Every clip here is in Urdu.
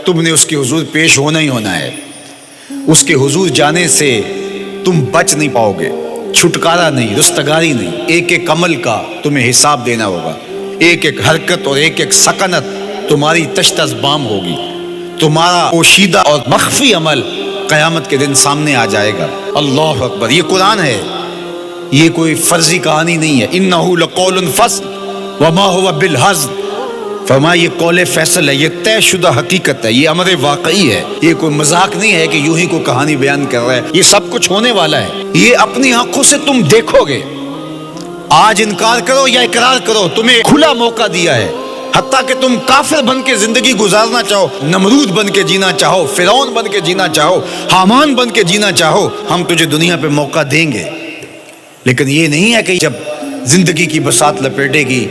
تم نے اس کے حضور پیش ہونا ہی ہونا ہے. اس کے حضور جانے سے تم بچ نہیں پاؤ گے، چھٹکارا نہیں، رستگاری نہیں. ایک ایک عمل کا تمہیں حساب دینا ہوگا. ایک ایک حرکت اور ایک ایک سکنت تمہاری تشت ازبام ہوگی. تمہارا پوشیدہ اور مخفی عمل قیامت کے دن سامنے آ جائے گا. اللہ اکبر. یہ قرآن ہے، یہ کوئی فرضی کہانی نہیں ہے. انہ لقول فصل وما هو بالہزل. فرمایا یہ قول فیصل ہے، یہ طے شدہ حقیقت ہے، یہ امر واقعی ہے. یہ کوئی مذاق نہیں ہے کہ یوں ہی کوئی کہانی بیان کر رہا ہے. یہ سب کچھ ہونے والا ہے. یہ اپنی آنکھوں سے تم دیکھو گے. آج انکار کرو یا اقرار کرو، تمہیں کھلا موقع دیا ہے. حتیٰ کہ تم کافر بن کے زندگی گزارنا چاہو، نمرود بن کے جینا چاہو، فرعون بن کے جینا چاہو، حامان بن کے جینا چاہو، ہم تجھے دنیا پہ موقع دیں گے. لیکن یہ نہیں ہے کہ جب زندگی کی بساط لپیٹے گی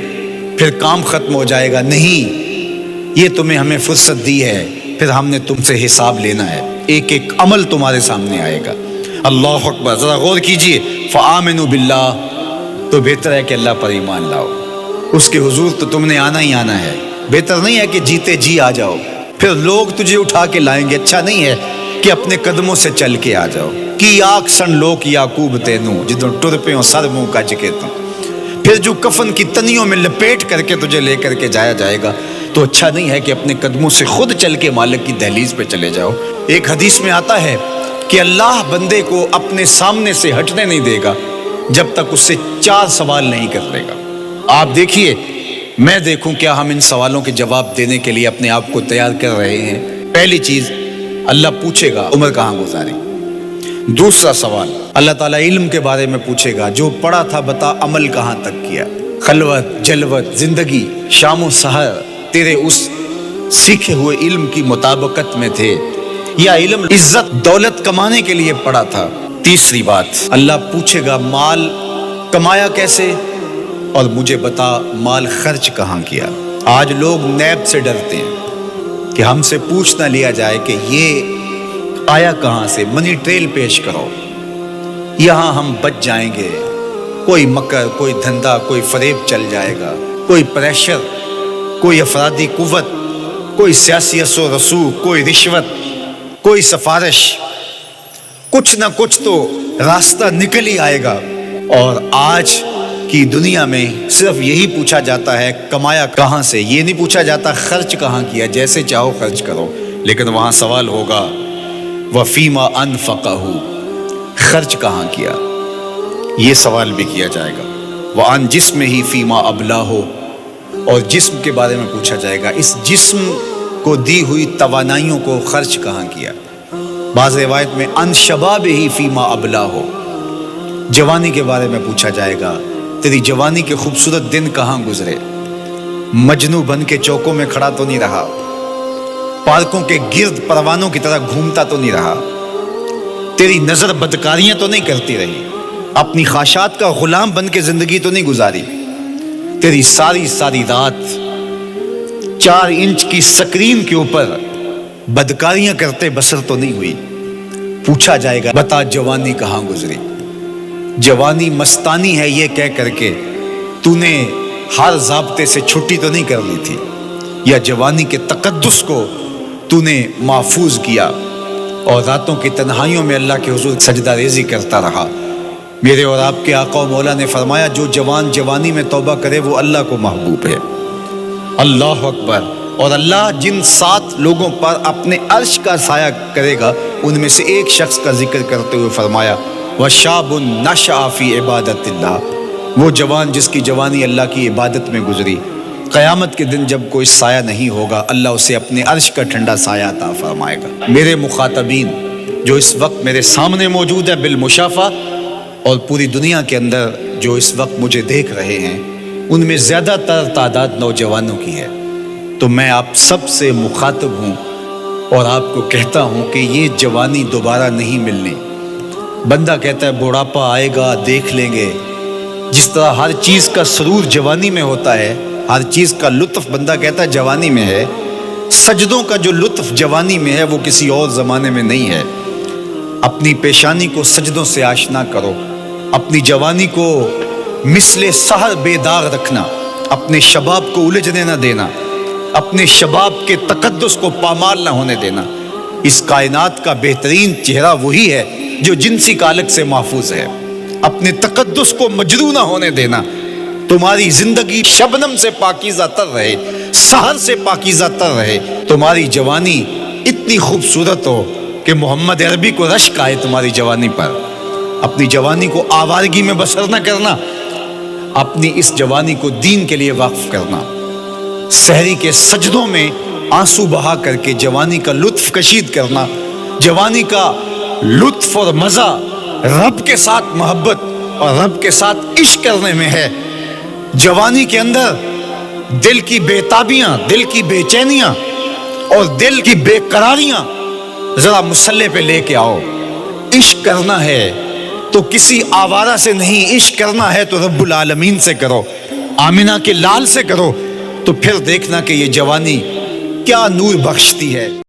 پھر کام ختم ہو جائے گا. نہیں، یہ تمہیں ہمیں فرصت دی ہے، پھر ہم نے تم سے حساب لینا ہے. ایک ایک عمل تمہارے سامنے آئے گا. اللہ اکبر. ذرا غور کیجئے. فآمنوا باللہ، تو بہتر ہے کہ اللہ پر ایمان لاؤ. اس کے حضور تو تم نے آنا ہی آنا ہے. بہتر نہیں ہے کہ جیتے جی آ جاؤ، پھر لوگ تجھے اٹھا کے لائیں گے. اچھا نہیں ہے کہ اپنے قدموں سے چل کے آ جاؤ. کی آگ سن لوک یعقوب تینوں جدوں ٹر پہ ہوں سر منہ کج کے توں. پھر جو کفن کی تنیوں میں لپیٹ کر کے تجھے لے کر کے جایا جائے گا، تو اچھا نہیں ہے کہ اپنے قدموں سے خود چل کے مالک کی دہلیز پہ چلے جاؤ. ایک حدیث میں آتا ہے کہ اللہ بندے کو اپنے سامنے سے ہٹنے نہیں دے گا جب تک اس سے 4 سوال نہیں کر لے گا. آپ دیکھیے، میں دیکھوں کیا ہم ان سوالوں کے جواب دینے کے لیے اپنے آپ کو تیار کر رہے ہیں. پہلی چیز، اللہ پوچھے گا عمر کہاں گزاری. دوسرا سوال، اللہ تعالیٰ علم کے بارے میں پوچھے گا. جو پڑھا تھا بتا، عمل کہاں تک کیا. خلوت، جلوت، زندگی، شام و سحر تیرے اس سیکھے ہوئے علم کی مطابقت میں تھے، یا علم عزت دولت کمانے کے لیے پڑھا تھا. تیسری بات، اللہ پوچھے گا مال کمایا کیسے، اور مجھے بتا مال خرچ کہاں کیا. آج لوگ نیب سے ڈرتے ہیں کہ ہم سے پوچھ نہ لیا جائے کہ یہ آیا کہاں سے. منی ٹریل پیش کرو، یہاں ہم بچ جائیں گے. کوئی مکر، کوئی دھندا، کوئی فریب چل جائے گا، کوئی پریشر، کوئی افرادی قوت، کوئی سیاسی اثر و رسوخ، کوئی رشوت، کوئی سفارش. کچھ نہ کچھ تو راستہ نکل ہی آئے گا. اور آج کی دنیا میں صرف یہی پوچھا جاتا ہے کمایا کہاں سے. یہ نہیں پوچھا جاتا خرچ کہاں کیا. جیسے چاہو خرچ کرو، لیکن وہاں سوال ہوگا وفیما انفقہ، خرچ کہاں کیا. یہ سوال بھی کیا جائے گا. وعن جسم ہی فیما ابلاہ، اور جسم کے بارے میں پوچھا جائے گا اس جسم کو دی ہوئی توانائیوں کو خرچ کہاں کیا. بعض روایت میں ان شباب ہی فیما ابلاہ، جوانی کے بارے میں پوچھا جائے گا تیری جوانی کے خوبصورت دن کہاں گزرے. مجنو بن کے چوکوں میں کھڑا تو نہیں رہا، پارکوں کے گرد پروانوں کی طرح گھومتا تو نہیں رہا، تیری نظر بدکاریاں تو نہیں کرتی رہی، اپنی خواہشات کا غلام بن کے زندگی تو نہیں گزاری، تیری ساری ساری رات 4 انچ کی سکرین کے اوپر بدکاریاں کرتے بسر تو نہیں ہوئی. پوچھا جائے گا بتا جوانی کہاں گزری. جوانی مستانی ہے یہ کہہ کر کے تو نے ہر ضابطے سے چھٹی تو نہیں کر لی تھی، یا جوانی کے تقدس کو تو نے محفوظ کیا اور راتوں کی تنہائیوں میں اللہ کے حضور سجدہ ریزی کرتا رہا. میرے اور آپ کے آقا و مولا نے فرمایا جو جوان جوانی میں توبہ کرے وہ اللہ کو محبوب ہے. اللہ اکبر. اور اللہ جن 7 لوگوں پر اپنے عرش کا سایہ کرے گا ان میں سے ایک شخص کا ذکر کرتے ہوئے فرمایا وَشَابٌ نَشَأَ فِي عِبَادَةِ اللَّهِ، وہ جوان جس کی جوانی اللہ کی عبادت میں گزری. قیامت کے دن جب کوئی سایہ نہیں ہوگا اللہ اسے اپنے عرش کا ٹھنڈا سایہ عطا فرمائے گا. میرے مخاطبین جو اس وقت میرے سامنے موجود ہے بالمشافہ، اور پوری دنیا کے اندر جو اس وقت مجھے دیکھ رہے ہیں، ان میں زیادہ تر تعداد نوجوانوں کی ہے. تو میں آپ سب سے مخاطب ہوں اور آپ کو کہتا ہوں کہ یہ جوانی دوبارہ نہیں ملنی. بندہ کہتا ہے بڑھاپا آئے گا دیکھ لیں گے. جس طرح ہر چیز کا سرور جوانی میں ہوتا ہے، ہر چیز کا لطف بندہ کہتا ہے جوانی میں ہے، سجدوں کا جو لطف جوانی میں ہے وہ کسی اور زمانے میں نہیں ہے. اپنی پیشانی کو سجدوں سے آشنا کرو، اپنی جوانی کو مثل سحر بے داغ رکھنا، اپنے شباب کو الجھنے نہ دینا. اپنے شباب کے تقدس کو پامال نہ ہونے دینا۔ اس کائنات کا بہترین چہرہ وہی ہے جو جنسی کالک سے محفوظ ہے۔ اپنے تقدس کو مجروح نہ ہونے دینا۔ تمہاری زندگی شبنم سے پاکیزہ تر رہے، سحر سے پاکیزہ تر رہے۔ تمہاری جوانی اتنی خوبصورت ہو کہ محمد عربی کو رشک آئے تمہاری جوانی پر۔ اپنی جوانی کو آوارگی میں بسر نہ کرنا، اپنی اس جوانی کو دین کے لیے وقف کرنا۔ سحری کے سجدوں میں آنسو بہا کر کے جوانی کا لطف کشید کرنا۔ جوانی کا لطف اور مزہ رب کے ساتھ محبت اور رب کے ساتھ عشق کرنے میں ہے۔ جوانی کے اندر دل کی بے تابیاں، دل کی بے چینیاں اور دل کی بے قراریاں ذرا مسلح پہ لے کے آؤ۔ عشق کرنا ہے تو کسی آوارہ سے نہیں، عشق کرنا ہے تو رب العالمین سے کرو، آمنہ کے لال سے کرو، تو پھر دیکھنا کہ یہ جوانی کیا نور بخشتی ہے۔